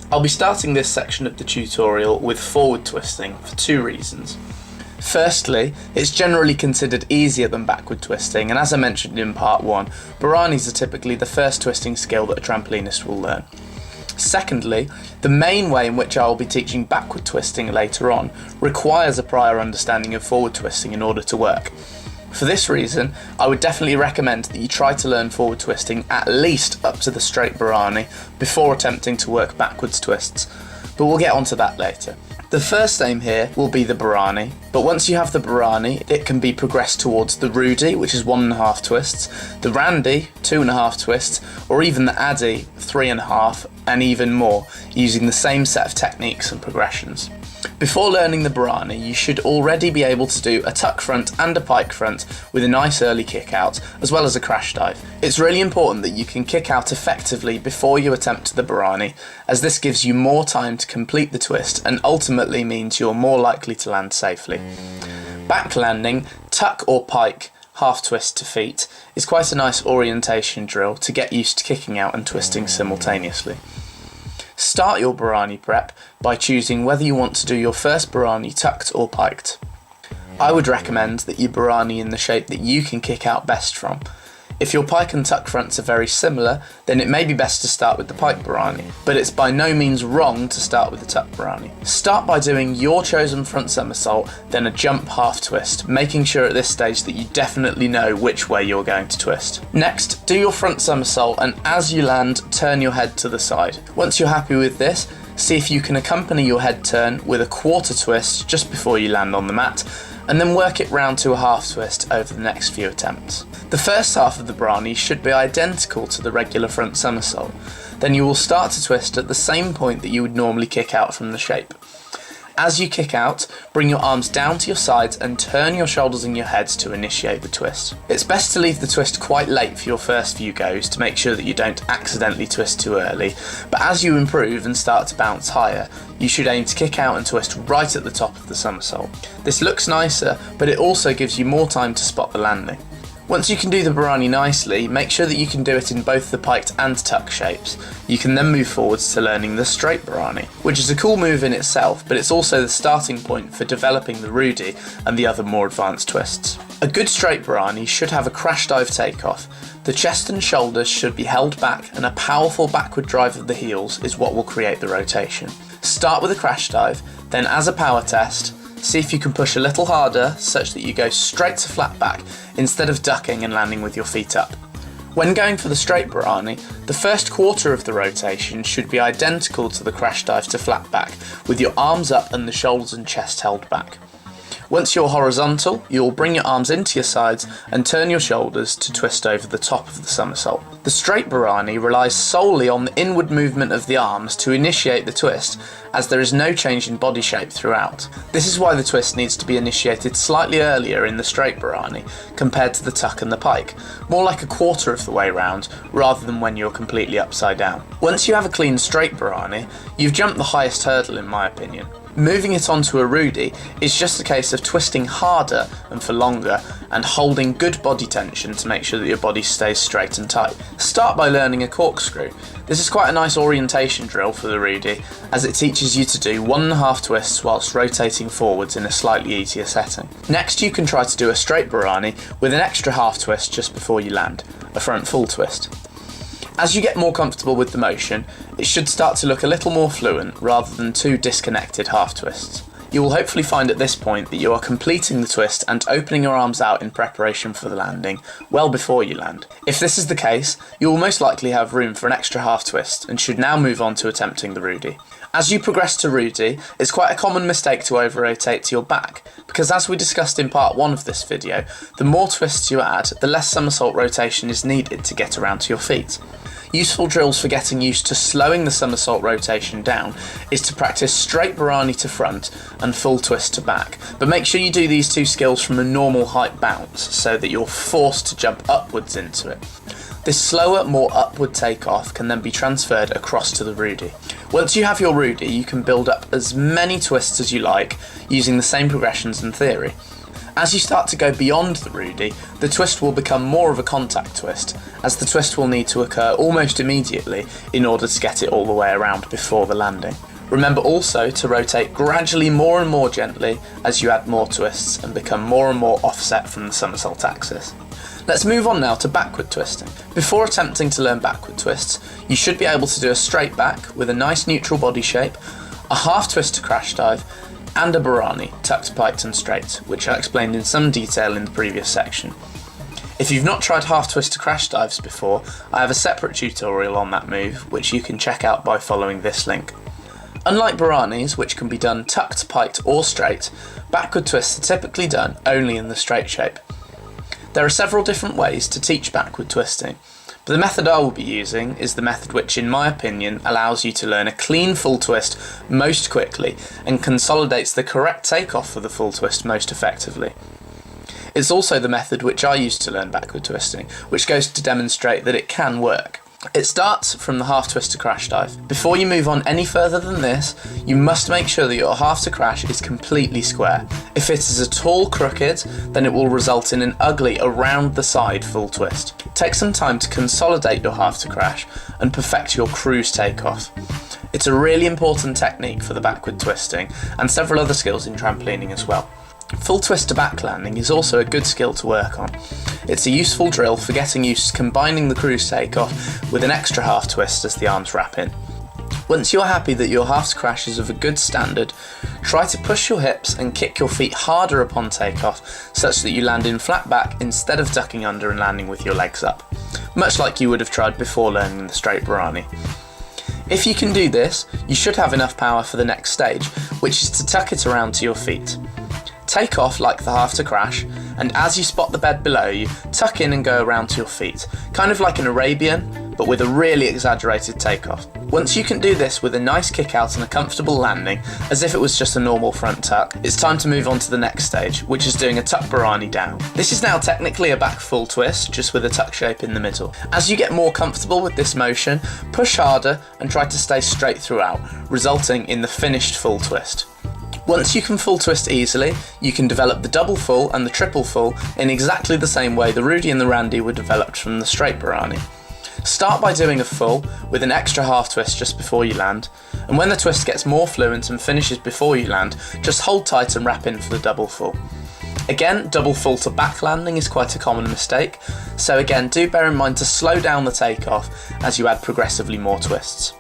I'll be starting this section of the tutorial with forward twisting for two reasons. Firstly, it's generally considered easier than backward twisting, and as I mentioned in part 1, baranis are typically the first twisting skill that a trampolinist will learn. Secondly, the main way in which I will be teaching backward twisting later on requires a prior understanding of forward twisting in order to work. For this reason, I would definitely recommend that you try to learn forward twisting at least up to the straight barani before attempting to work backwards twists, but we'll get onto that later. The first aim here will be the barani, but once you have the barani, it can be progressed towards the rudi, which is 1.5 twists, the randi, 2.5 twists, or even the addi, 3.5, and even more, using the same set of techniques and progressions. Before learning the barani, you should already be able to do a tuck front and a pike front with a nice early kick out, as well as a crash dive. It's really important that you can kick out effectively before you attempt the barani, as this gives you more time to complete the twist and ultimately means you're more likely to land safely. Back landing, tuck or pike, half twist to feet, is quite a nice orientation drill to get used to kicking out and twisting simultaneously. Start your barani prep by choosing whether you want to do your first barani tucked or piked. I would recommend that you barani in the shape that you can kick out best from. If your pike and tuck fronts are very similar, then it may be best to start with the pike barani, but it's by no means wrong to start with the tuck barani. Start by doing your chosen front somersault, then a jump half twist, making sure at this stage that you definitely know which way you're going to twist. Next, do your front somersault, and as you land, turn your head to the side. Once you're happy with this, see if you can accompany your head turn with a quarter twist just before you land on the mat, and then work it round to a half twist over the next few attempts. The first half of the barani should be identical to the regular front somersault. Then you will start to twist at the same point that you would normally kick out from the shape. As you kick out, bring your arms down to your sides and turn your shoulders and your heads to initiate the twist. It's best to leave the twist quite late for your first few goes to make sure that you don't accidentally twist too early, but as you improve and start to bounce higher, you should aim to kick out and twist right at the top of the somersault. This looks nicer, but it also gives you more time to spot the landing. Once you can do the barani nicely, make sure that you can do it in both the piked and tuck shapes. You can then move forwards to learning the straight barani, which is a cool move in itself, but it's also the starting point for developing the rudi and the other more advanced twists. A good straight barani should have a crash dive takeoff. The chest and shoulders should be held back, and a powerful backward drive of the heels is what will create the rotation. Start with a crash dive, then as a power test, see if you can push a little harder such that you go straight to flat back instead of ducking and landing with your feet up. When going for the straight barani, the first quarter of the rotation should be identical to the crash dive to flat back, with your arms up and the shoulders and chest held back. Once you're horizontal, you'll bring your arms into your sides and turn your shoulders to twist over the top of the somersault. The straight barani relies solely on the inward movement of the arms to initiate the twist, as there is no change in body shape throughout. This is why the twist needs to be initiated slightly earlier in the straight barani compared to the tuck and the pike, more like a quarter of the way round rather than when you're completely upside down. Once you have a clean straight barani, you've jumped the highest hurdle in my opinion. Moving it onto a rudi is just a case of twisting harder and for longer and holding good body tension to make sure that your body stays straight and tight. Start by learning a corkscrew. This is quite a nice orientation drill for the rudi, as it teaches you to do 1.5 twists whilst rotating forwards in a slightly easier setting. Next you can try to do a straight barani with an extra half twist just before you land, a front full twist. As you get more comfortable with the motion, it should start to look a little more fluent rather than two disconnected half twists. You will hopefully find at this point that you are completing the twist and opening your arms out in preparation for the landing, well before you land. If this is the case, you will most likely have room for an extra half twist and should now move on to attempting the rudi. As you progress to rudi, it's quite a common mistake to over-rotate to your back, because as we discussed in part 1 of this video, the more twists you add, the less somersault rotation is needed to get around to your feet. Useful drills for getting used to slowing the somersault rotation down is to practice straight barani to front and full twist to back, but make sure you do these two skills from a normal height bounce so that you're forced to jump upwards into it. This slower, more upward takeoff can then be transferred across to the rudi. Once you have your rudi, you can build up as many twists as you like using the same progressions in theory. As you start to go beyond the Rudy, the twist will become more of a contact twist, as the twist will need to occur almost immediately in order to get it all the way around before the landing. Remember also to rotate gradually more and more gently as you add more twists and become more and more offset from the somersault axis. Let's move on now to backward twisting. Before attempting to learn backward twists, you should be able to do a straight back with a nice neutral body shape, a half twist to crash dive, and a barani, tucked, piked and straight, which I explained in some detail in the previous section. If you've not tried half twist to crash dives before, I have a separate tutorial on that move, which you can check out by following this link. Unlike baranis, which can be done tucked, piked or straight, backward twists are typically done only in the straight shape. There are several different ways to teach backward twisting, but the method I will be using is the method which, in my opinion, allows you to learn a clean full twist most quickly and consolidates the correct takeoff for the full twist most effectively. It's also the method which I use to learn backward twisting, which goes to demonstrate that it can work. It starts from the half twist to crash dive. Before you move on any further than this, you must make sure that your half to crash is completely square. If it is at all crooked, then it will result in an ugly around the side full twist. Take some time to consolidate your half to crash and perfect your cruise takeoff. It's a really important technique for the backward twisting and several other skills in trampolining as well. Full twist to back landing is also a good skill to work on. It's a useful drill for getting used to combining the cruise takeoff with an extra half twist as the arms wrap in. Once you're happy that your half crash is of a good standard, try to push your hips and kick your feet harder upon takeoff such that you land in flat back instead of ducking under and landing with your legs up, much like you would have tried before learning the straight barani. If you can do this, you should have enough power for the next stage, which is to tuck it around to your feet. Take off like the half to crash, and as you spot the bed below you, tuck in and go around to your feet, kind of like an Arabian, but with a really exaggerated takeoff. Once you can do this with a nice kick out and a comfortable landing, as if it was just a normal front tuck, it's time to move on to the next stage, which is doing a tuck barani down. This is now technically a back full twist, just with a tuck shape in the middle. As you get more comfortable with this motion, push harder and try to stay straight throughout, resulting in the finished full twist. Once you can full twist easily, you can develop the double full and the triple full in exactly the same way the Rudy and the Randy were developed from the straight barani. Start by doing a full with an extra half twist just before you land, and when the twist gets more fluent and finishes before you land, just hold tight and wrap in for the double full. Again, double full to back landing is quite a common mistake, so again do bear in mind to slow down the takeoff as you add progressively more twists.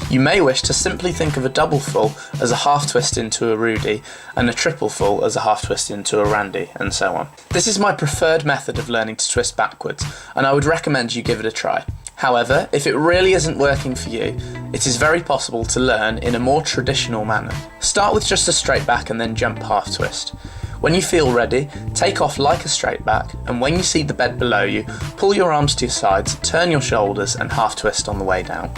You may wish to simply think of a double full as a half twist into a Rudy and a triple full as a half twist into a Randy, and so on. This is my preferred method of learning to twist backwards, and I would recommend you give it a try. However, if it really isn't working for you, it is very possible to learn in a more traditional manner. Start with just a straight back and then jump half twist. When you feel ready, take off like a straight back, and when you see the bed below you, pull your arms to your sides, turn your shoulders and half twist on the way down.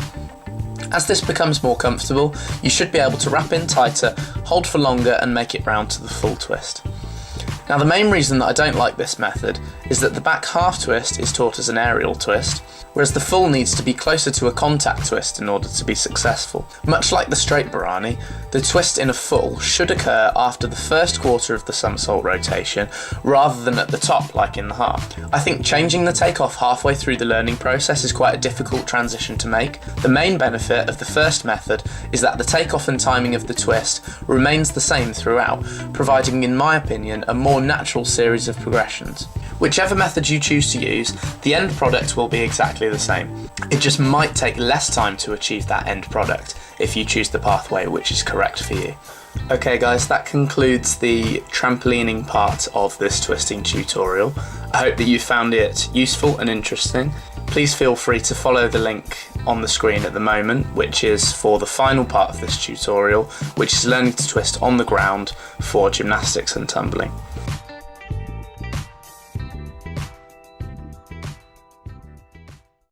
As this becomes more comfortable, you should be able to wrap in tighter, hold for longer and make it round to the full twist. Now the main reason that I don't like this method is that the back half twist is taught as an aerial twist, whereas the full needs to be closer to a contact twist in order to be successful. Much like the straight barani, the twist in a full should occur after the first quarter of the somersault rotation rather than at the top like in the half. I think changing the takeoff halfway through the learning process is quite a difficult transition to make. The main benefit of the first method is that the takeoff and timing of the twist remains the same throughout, providing, in my opinion, a more natural series of progressions. Whichever method you choose to use, the end product will be exactly the same. It just might take less time to achieve that end product if you choose the pathway which is correct for you. Okay guys, that concludes the trampolining part of this twisting tutorial. I hope that you found it useful and interesting. Please feel free to follow the link on the screen at the moment, which is for the final part of this tutorial, which is learning to twist on the ground for gymnastics and tumbling.